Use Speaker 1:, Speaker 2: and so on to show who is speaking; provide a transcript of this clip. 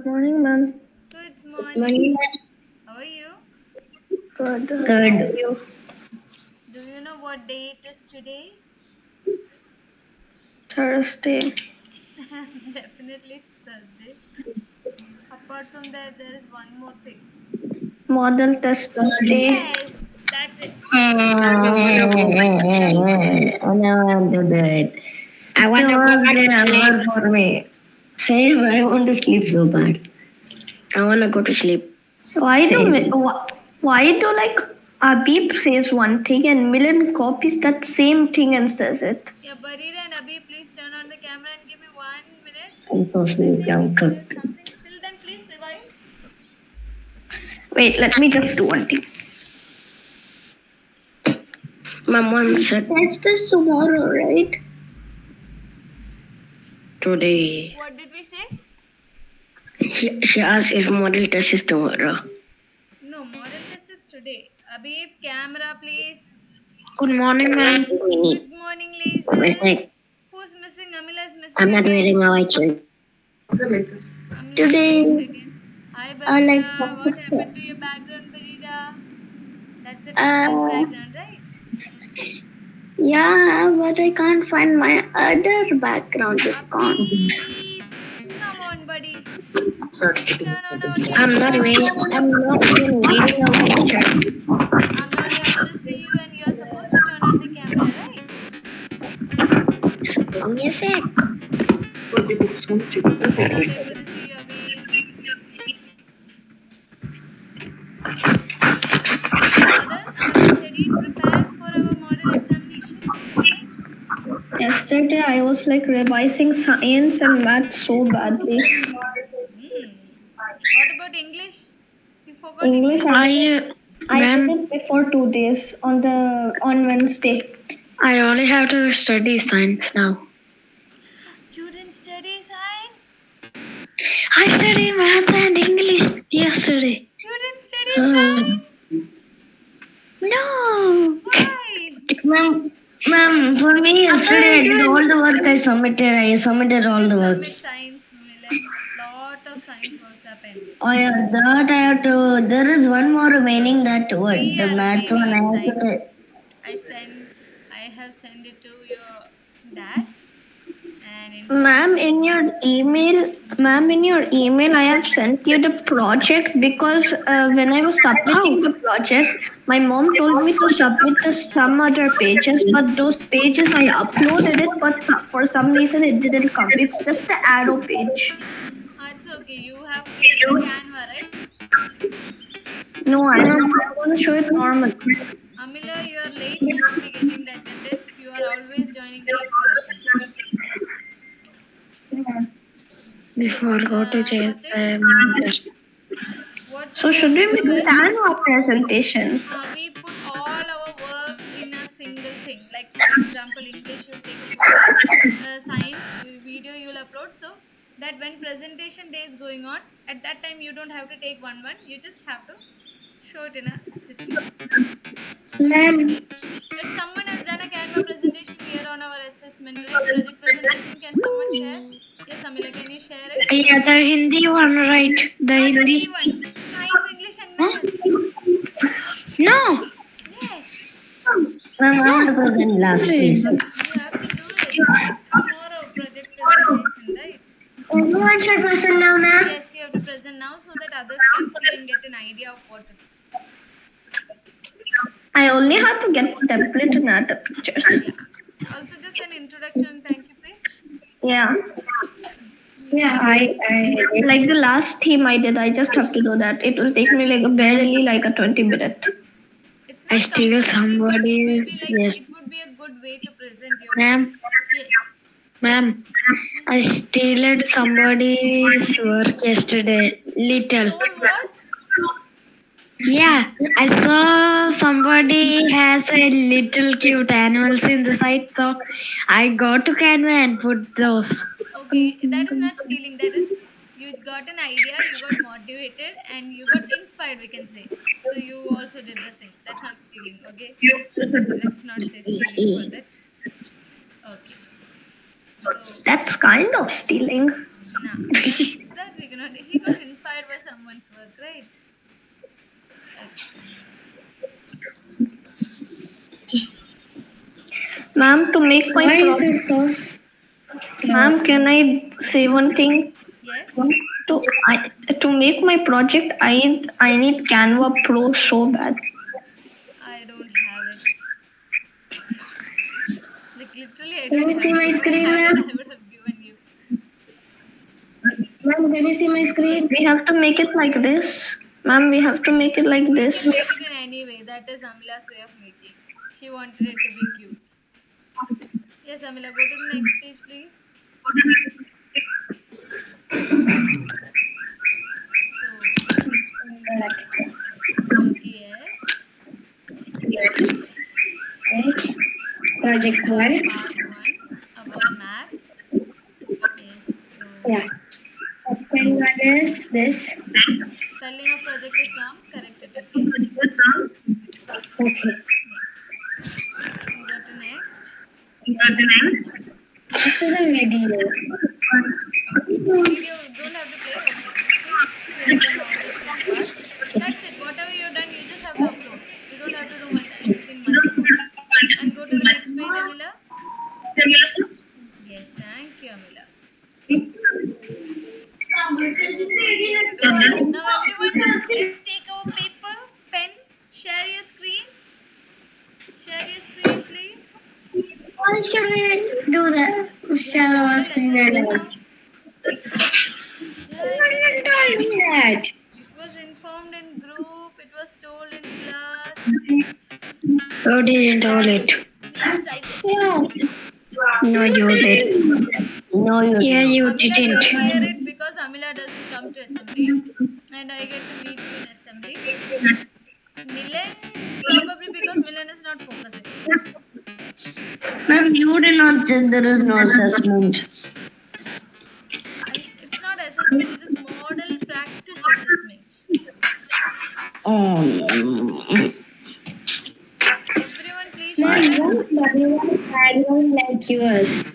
Speaker 1: Morning, ma'am.
Speaker 2: Good morning. How are you?
Speaker 1: Good.
Speaker 3: Good.
Speaker 1: How are you?
Speaker 2: Do you know what day it is today?
Speaker 1: Thursday.
Speaker 2: Definitely it's Thursday. Apart from that, there is one more thing.
Speaker 1: Model test day.
Speaker 2: Yes, that's it.
Speaker 3: I want to do it. I want to go back to sleep. For me. Same. I want to sleep so bad. I want to go to sleep.
Speaker 1: Why do like Abib says one thing and Milan copies that same thing and says it?
Speaker 2: Yeah, Barira and Abhi, please turn on the camera and give me 1 minute.
Speaker 3: I'm so
Speaker 2: I
Speaker 3: sleepy.
Speaker 2: think
Speaker 3: I'm
Speaker 2: there
Speaker 3: cooked.
Speaker 2: is something. Till then, please revise.
Speaker 1: Wait, let me just do one thing.
Speaker 3: Mom, one sec.
Speaker 1: Test is tomorrow, right?
Speaker 3: Today.
Speaker 2: What did we say?
Speaker 3: She asked if model test is tomorrow.
Speaker 2: No, model test is today. Abhi, camera, please.
Speaker 3: Good morning, ma'am.
Speaker 2: Good morning, Laser. Who's missing? Amila is missing.
Speaker 3: I'm not
Speaker 2: again.
Speaker 3: wearing a white shirt.
Speaker 2: Amila
Speaker 1: Today,
Speaker 2: is missing again. Hi,
Speaker 1: I like
Speaker 2: Barira. What happened to your background, Barira? That's a
Speaker 1: Uh,
Speaker 2: teacher's background, right?
Speaker 1: yeah, but I can't find my other background. It can't.
Speaker 2: Abhi, come on, buddy. Turn on our camera.
Speaker 3: I'm not even wearing a white shirt.
Speaker 2: I'm not able to see you, and you're supposed to turn on the camera, right?
Speaker 3: Just give me a sec.
Speaker 2: I'm not able to see you, Abhi. Others, have you studied, prepared for our model examination assessment?
Speaker 1: Yesterday, I was like revising science and math so badly.
Speaker 2: What about English? You forgot
Speaker 1: English,
Speaker 2: English?
Speaker 1: I did it before 2 days on Wednesday.
Speaker 3: I only have to study science now.
Speaker 2: You didn't study science?
Speaker 3: I studied math and English yesterday.
Speaker 2: You didn't study science?
Speaker 3: No.
Speaker 2: Why?
Speaker 3: Ma'am, for me yesterday I did all the work I submitted all the
Speaker 2: Submit
Speaker 3: works.
Speaker 2: science, Milan. Lot of science works are pending.
Speaker 3: Oh yeah, that I have to. There is one more remaining. That what
Speaker 2: Three
Speaker 3: the
Speaker 2: are
Speaker 3: math one I
Speaker 2: remaining
Speaker 3: have to.
Speaker 2: I have sent it to your dad. And
Speaker 1: Ma'am, in your email, I have sent you the project because when I was submitting the project, my mom told me to submit to some other pages, but those pages I uploaded it, but for some reason it didn't come. It's just the arrow page.
Speaker 2: It's okay. You have created a Canva, right?
Speaker 1: No, I'm going to show it normal.
Speaker 2: Amila, you are late. You won't be getting the attendance. You are always joining late for assembly.
Speaker 3: Before go to jail,
Speaker 1: So should we make a Canva presentation?
Speaker 2: We put all our works in a single thing. Like for example, English you'll take a picture, science video you'll upload. So that when presentation day is going on, at that time you don't have to take one. You just have to show it in a sitting.
Speaker 3: Ma'am.
Speaker 2: If someone has done a Canva presentation here on our assessment, right? Project presentation, can someone share? Yes, Amila, can you share it?
Speaker 3: Yeah, the Hindi one, right? The Hindi
Speaker 2: one. Science, English, and math.
Speaker 3: No.
Speaker 2: Yes.
Speaker 3: Ma'am, I want to present last, please.
Speaker 2: You have to do it. It's tomorrow project presentation, right?
Speaker 3: Everyone should present now, ma'am.
Speaker 2: Yes, you have to present now so that others can see and get an idea of what to do.
Speaker 1: I only have to get the template and add the pictures.
Speaker 2: Yeah. Also, just an introduction. Thank you, page.
Speaker 1: Yeah. Yeah, I like the last theme I did. I just have to do that. It will take me like barely like a 20 minute.
Speaker 2: I steal somebody's.
Speaker 3: Yes.
Speaker 2: It would be a good way to present your.
Speaker 3: Ma'am.
Speaker 2: Yes.
Speaker 3: Ma'am, I stealed somebody's work yesterday. Little.
Speaker 2: Stole what?
Speaker 3: Yeah, I saw somebody has a little cute animals in the site, so I got to Canva and put those.
Speaker 2: Okay, that is not stealing. That is you got an idea, you got motivated, and you got inspired. We can say. So you also did the same. That's not stealing. Okay. Let's not say stealing for that. Okay. So
Speaker 1: that's kind of stealing.
Speaker 2: nah, that we cannot. He got inspired by someone's work, right? Okay.
Speaker 1: Ma'am, to make my
Speaker 3: Why is
Speaker 1: project,
Speaker 3: this so slow?
Speaker 1: ma'am, can I say one thing?
Speaker 2: Yes.
Speaker 1: To to make my project, I need Canva Pro so bad.
Speaker 2: I don't have it. Like literally, I
Speaker 3: Can
Speaker 2: don't
Speaker 3: you
Speaker 2: have
Speaker 3: see
Speaker 2: it.
Speaker 3: my
Speaker 2: If I
Speaker 3: screen,
Speaker 2: had it,
Speaker 3: ma'am?
Speaker 2: I would have given you.
Speaker 3: Ma'am, can you see my screen?
Speaker 2: Yes.
Speaker 1: We have to make it like this, ma'am. We have to make it like
Speaker 2: You
Speaker 1: this.
Speaker 2: can make it in any way. That is Amila's way of making. She wanted it to be cute. Yes, Amila, go to the next page, please. So, okay, yes.
Speaker 3: Project
Speaker 2: So,
Speaker 3: 1.
Speaker 2: part one about math. Yes. So,
Speaker 3: Yeah. Second one is this.
Speaker 2: spelling of project is wrong. Correct it, okay?
Speaker 3: Okay.
Speaker 2: Yeah. Go to next.
Speaker 3: This is a video.
Speaker 2: Video don't have to play. Okay. See, you have done all the three parts. That's it. Whatever you've done, you just have to upload. You don't have to do much anything much more. And go to the next page, Amila. Yes, thank you, Amila. This is what we have to do. Now, everyone, let's take our paper, pen, share your screen. Share your screen, please.
Speaker 3: Why should we do that? Shall
Speaker 2: You
Speaker 3: I
Speaker 2: have
Speaker 3: ask
Speaker 2: a
Speaker 3: me
Speaker 2: lesson screen
Speaker 3: that?
Speaker 2: now. Yeah, it was
Speaker 3: You told me that.
Speaker 2: it was informed in group. It was told in class.
Speaker 3: You didn't hold it.
Speaker 2: Yes, I did.
Speaker 3: Yeah. No, you did. No, you Yeah, you
Speaker 2: Amila
Speaker 3: didn't.
Speaker 2: didn't hear it because Amila doesn't come to assembly, and I get to meet you in assembly. Milan, probably because Milan is not focusing.
Speaker 3: Ma'am, you did not say there is no assessment.
Speaker 2: It's not assessment, it is model practice assessment. Everyone, please
Speaker 3: Ma'am,
Speaker 2: share.
Speaker 3: why is everyone background like yours?